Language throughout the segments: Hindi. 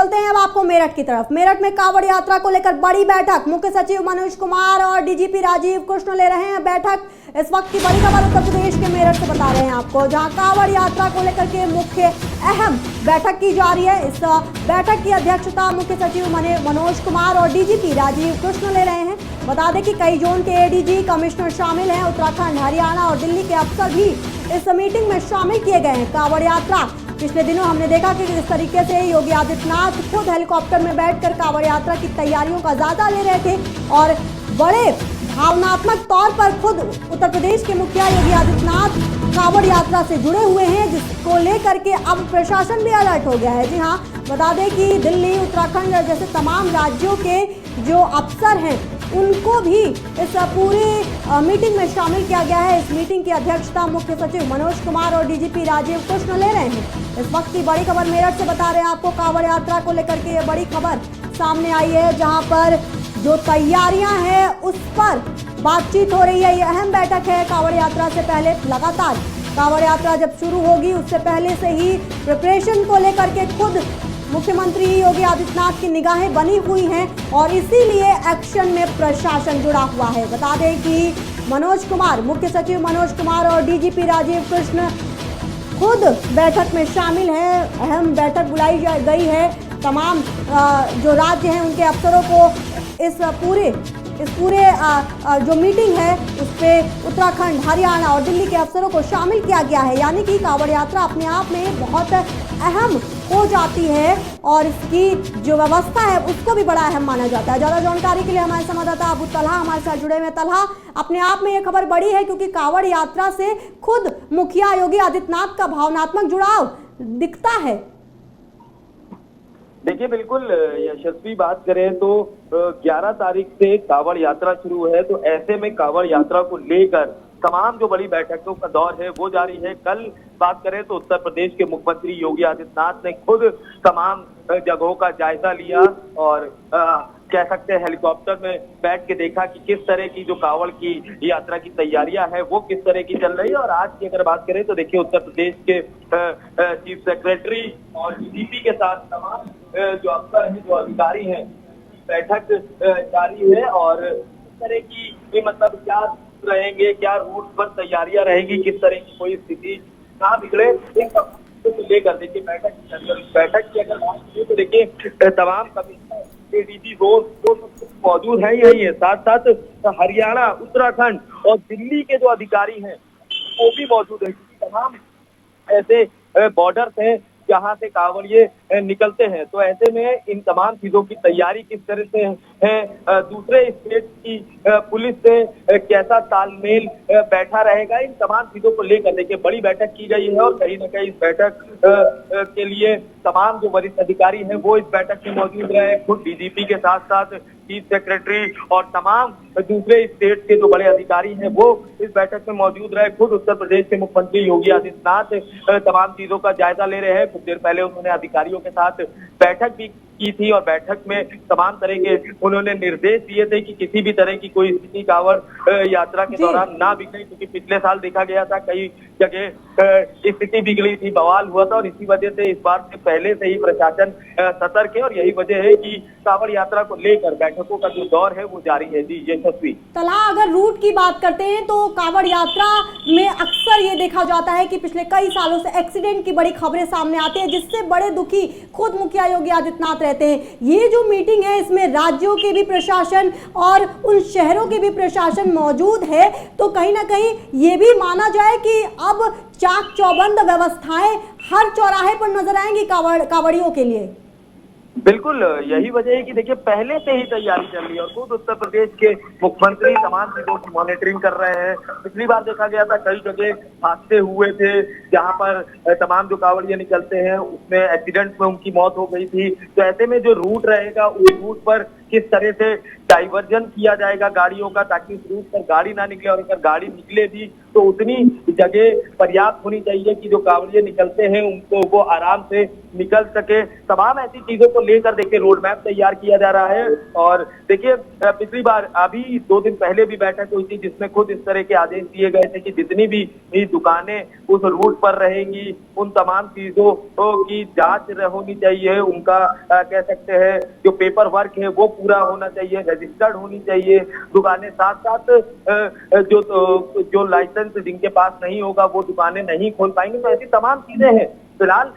चलते हैं अब आपको मेरठ की तरफ। मेरठ में कांवड़ यात्रा को लेकर बड़ी बैठक, मुख्य सचिव मनोज कुमार और डीजीपी राजीव कृष्ण ले रहे हैं बैठक। इस वक्त की बड़ी खबर उत्तर प्रदेश के मेरठ से बता रहे हैं आपको, जहां कांवड़ यात्रा को लेकर के मुख्य अहम बैठक की जा रही है। इस बैठक की अध्यक्षता मुख्य सचिव मनोज कुमार और डीजीपी राजीव कृष्ण ले रहे हैं। बता दें कि कई जोन के एडीजी कमिश्नर शामिल हैं। उत्तराखंड, हरियाणा और दिल्ली के अफसर भी इस मीटिंग में शामिल किए गए हैं। कांवड़ यात्रा, पिछले दिनों हमने देखा कि किस तरीके से योगी आदित्यनाथ खुद हेलीकॉप्टर में बैठकर कांवड़ यात्रा की तैयारियों का जायजा ले रहे थे और बड़े भावनात्मक तौर पर खुद उत्तर प्रदेश के मुखिया योगी आदित्यनाथ कांवड़ यात्रा से जुड़े हुए हैं, जिसको लेकर के अब प्रशासन भी अलर्ट हो गया है। जी हाँ, बता दें कि दिल्ली, उत्तराखंड जैसे तमाम राज्यों के जो अफसर हैं उनको भी इस पूरी मीटिंग में शामिल किया गया है। इस मीटिंग की अध्यक्षता मुख्य सचिव मनोज कुमार और डीजीपी राजीव कृष्ण ले रहे हैं। इस वक्त की बड़ी खबर मेरठ से बता रहे हैं आपको, कांवड़ यात्रा को लेकर के ये बड़ी खबर सामने आई है, जहां पर जो तैयारियां हैं उस पर बातचीत हो रही है। ये अहम बैठक है कांवड़ यात्रा से पहले। लगातार कांवड़ यात्रा जब शुरू होगी उससे पहले से ही प्रिपरेशन को लेकर के खुद मुख्यमंत्री योगी आदित्यनाथ की निगाहें बनी हुई हैं और इसीलिए एक्शन में प्रशासन जुड़ा हुआ है। बता दें कि मनोज कुमार, मुख्य सचिव मनोज कुमार और डीजीपी राजीव कृष्ण खुद बैठक में शामिल हैं। अहम बैठक बुलाई गई है। तमाम जो राज्य हैं उनके अफसरों को इस पूरे जो मीटिंग है उस पर उत्तराखंड, हरियाणा और दिल्ली के अफसरों को शामिल किया गया है। यानी कि कांवड़ यात्रा अपने आप में बहुत अहम हो जाती है और इसकी जो व्यवस्था है उसको भी बड़ा अहम माना जाता है। ज्यादा जानकारी के लिए हमारे संवाददाता अबू तलहा हमारे साथ जुड़े हुए। तलहा, अपने आप में ये खबर बड़ी है क्योंकि कांवड़ यात्रा से खुद मुखिया योगी आदित्यनाथ का भावनात्मक जुड़ाव दिखता है। देखिए, बिल्कुल यशस्वी बात करें तो 11 तारीख से कांवड़ यात्रा शुरू है, तो ऐसे में कांवड़ यात्रा को लेकर तमाम जो बड़ी बैठकों का दौर है वो जारी है। कल बात करें तो उत्तर प्रदेश के मुख्यमंत्री योगी आदित्यनाथ ने खुद तमाम जगहों का जायजा लिया और कह सकते हैं हेलीकॉप्टर में बैठ के देखा कि किस तरह की जो कांवड़ की यात्रा की तैयारियां हैं वो किस तरह की चल रही है। और आज की अगर बात करें तो देखिए, उत्तर प्रदेश के चीफ सेक्रेटरी और डीजीपी के साथ तमाम जो अफसर हैं, जो अधिकारी हैं, बैठक जारी है और किस तरह की मतलब क्या रहेंगे, क्या रूट पर तैयारियां रहेंगी, किस तरह की कोई स्थिति ना बिगड़े, इन सब को लेकर देखिए बैठक की अगर बात करें तो देखिए तमाम कमिश्नर एडीजी मौजूद है यही है, साथ साथ हरियाणा, उत्तराखंड और दिल्ली के जो अधिकारी हैं वो भी मौजूद है। तमाम ऐसे बॉर्डर्स हैं जहां से कांवड़िए निकलते हैं, तो ऐसे में इन तमाम चीजों की तैयारी किस तरह से है, दूसरे स्टेट की पुलिस से कैसा तालमेल बैठा रहेगा, इन तमाम चीजों को लेकर देखिए बड़ी बैठक की गई है। और कहीं ना कहीं इस बैठक के लिए तमाम जो वरिष्ठ अधिकारी हैं वो इस बैठक में मौजूद रहे। खुद डीजीपी के साथ साथ चीफ सेक्रेटरी और तमाम दूसरे स्टेट के जो बड़े अधिकारी हैं वो इस बैठक में मौजूद रहे। खुद उत्तर प्रदेश के मुख्यमंत्री योगी आदित्यनाथ तमाम चीजों का जायजा ले रहे हैं। कुछ देर पहले उन्होंने अधिकारियों के साथ बैठक भी की थी और बैठक में तमाम तरह के उन्होंने निर्देश दिए थे कि किसी भी तरह की कोई स्थिति कांवड़ यात्रा के दौरान ना बिगड़े, क्योंकि पिछले साल देखा गया था कई जगह स्थिति बिगड़ी थी, बवाल हुआ था और इसी वजह से इस बार से पहले से ही प्रशासन सतर्क है और यही वजह है कि कांवड़ यात्रा को लेकर बैठकों का जो दौर है वो जारी है। जी यशस्वी। तलहा, अगर रूट की बात करते हैं तो कांवड़ यात्रा में अक्सर ये देखा जाता है कि पिछले कई सालों से एक्सीडेंट की बड़ी खबरें सामने आती है, जिससे बड़े दुखी खुद मुखिया योगी आदित्यनाथ रहते हैं। ये जो मीटिंग है इसमें राज्यों के भी प्रशासन और उन शहरों के भी प्रशासन मौजूद है, तो कहीं ना कहीं ये भी माना जाए कि अब चाक चौबंद व्यवस्थाएं हर चौराहे पर नजर आएंगी कांवड़ियों के लिए। बिल्कुल यही वजह है कि देखिए पहले से ही तैयारी चल रही है और खुद उत्तर प्रदेश के मुख्यमंत्री तमाम चीजों की मॉनिटरिंग कर रहे हैं। पिछली बार देखा गया था कई जगह हादसे हुए थे जहां पर तमाम जो कांवड़िए निकलते हैं उसमें एक्सीडेंट में उनकी मौत हो गई थी। तो ऐसे में जो रूट रहेगा उस रूट पर किस तरह से डाइवर्जन किया जाएगा गाड़ियों का, ताकि उस रूट पर गाड़ी ना निकले, और अगर गाड़ी निकले भी तो उतनी जगह पर्याप्त होनी चाहिए कि जो कांवड़िए निकलते हैं उनको वो आराम से निकल सके। तमाम ऐसी चीजों को लेकर देखिए रोड मैप तैयार किया जा रहा है। और देखिए पिछली बार अभी 2 दिन पहले भी बैठक हुई थी जिसमें खुद इस तरह के आदेश दिए गए थे कि जितनी भी दुकानें उस रूट पर रहेंगी उन तमाम चीजों की जांच होनी चाहिए, उनका कह सकते हैं जो पेपर वर्क है वो पूरा होना चाहिए, रजिस्टर्ड होनी चाहिए दुकानें, साथ साथ जो लाइसेंस जिनके पास नहीं होगा वो दुकानें नहीं खोल पाएंगे। तो ऐसी तमाम चीजें हैं। फिलहाल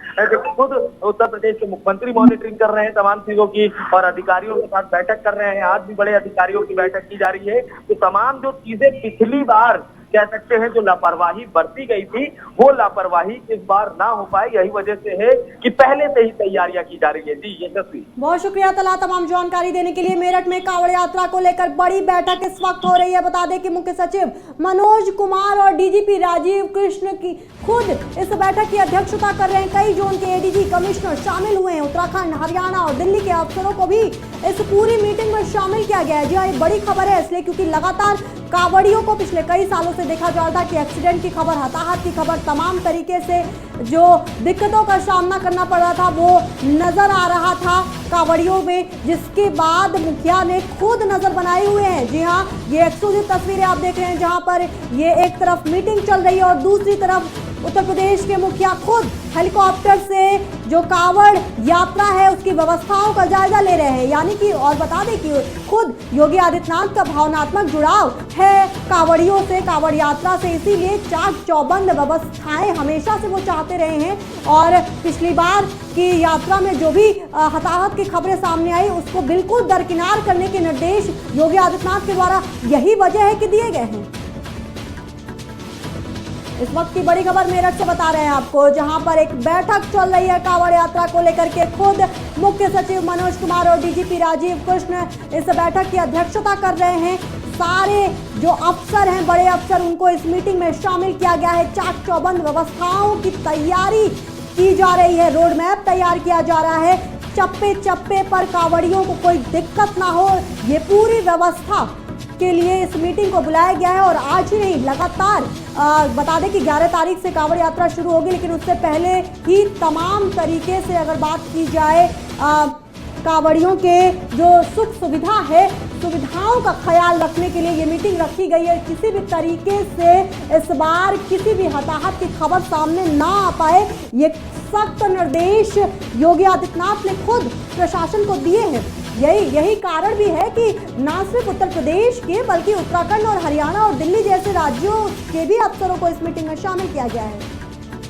खुद उत्तर प्रदेश के मुख्यमंत्री मॉनिटरिंग कर रहे हैं तमाम चीजों की और अधिकारियों के साथ बैठक कर रहे हैं। आज भी बड़े अधिकारियों की बैठक की जा रही है। तो तमाम जो चीजें पिछली बार कह सकते हैं जो लापरवाही बरती गई थी वो लापरवाही इस बार ना हो पाए, यही वजह से है कि पहले से ही तैयारियां की जा रही है। जी यशस्वी, बहुत शुक्रिया तला तमाम जानकारी देने के लिए। मेरठ में कांवड़ यात्रा को लेकर बड़ी बैठक इस वक्त हो रही है। बता दें कि मुख्य सचिव मनोज कुमार और डीजीपी राजीव कृष्ण की खुद इस बैठक की अध्यक्षता कर रहे हैं। कई जोन के एडीजी कमिश्नर शामिल हुए हैं। उत्तराखंड, हरियाणा और दिल्ली के अफसरों को भी इस पूरी मीटिंग में शामिल किया गया है। जी हाँ, ये बड़ी खबर है इसलिए क्योंकि लगातार कांवड़ियों को पिछले कई सालों से देखा जा रहा था कि एक्सीडेंट की खबर, हताहत की खबर, तमाम तरीके से जो दिक्कतों का सामना करना पड़ रहा था वो नजर आ रहा था कांवड़ियों में, जिसके बाद मुखिया ने खुद नजर बनाए हुए हैं। जी हाँ, ये एक्सक्लूसिव तस्वीरें आप देख रहे हैं जहां पर ये एक तरफ मीटिंग चल रही है और दूसरी तरफ उत्तर प्रदेश के मुखिया खुद हेलीकॉप्टर से जो कांवड़ यात्रा है उसकी व्यवस्थाओं का जायजा ले रहे हैं। यानी कि और बता दें कि खुद योगी आदित्यनाथ का भावनात्मक जुड़ाव है कांवड़ियों से, कांवड़ यात्रा से, इसीलिए चाक चौबंद व्यवस्थाएं हमेशा से वो चाहते रहे हैं। और पिछली बार की यात्रा में जो भी हताहत की खबरें सामने आई उसको बिल्कुल दरकिनार करने के निर्देश योगी आदित्यनाथ के द्वारा यही वजह है कि दिए गए हैं। इस वक्त की बड़ी खबर मेरठ से बता रहे हैं आपको, जहां पर एक बैठक चल रही है कांवड़ यात्रा को लेकर के। खुद मुख्य सचिव मनोज कुमार और डीजीपी राजीव कृष्ण इस बैठक की अध्यक्षता कर रहे हैं। सारे जो अफसर हैं, बड़े अफसर, उनको इस मीटिंग में शामिल किया गया है। चाक चौबंद व्यवस्थाओं की तैयारी की जा रही है, रोड मैप तैयार किया जा रहा है। चप्पे चप्पे पर कांवड़ियों को कोई दिक्कत ना हो, ये पूरी व्यवस्था के लिए इस मीटिंग को बुलाया गया है। और आज ही नहीं, लगातार बता दें कि 11 तारीख से कांवड़ यात्रा शुरू होगी, लेकिन उससे पहले ही तमाम तरीके से अगर बात की जाए कांवड़ियों के जो सुख सुविधा है, सुविधाओं का ख्याल रखने के लिए ये मीटिंग रखी गई है। किसी भी तरीके से इस बार किसी भी हताहत की खबर सामने ना आ पाए, ये सख्त निर्देश योगी आदित्यनाथ ने खुद प्रशासन को दिए हैं। यही कारण भी है कि न सिर्फ उत्तर प्रदेश के बल्कि उत्तराखंड और हरियाणा और दिल्ली जैसे राज्यों के भी अफसरों को इस मीटिंग में शामिल किया गया है।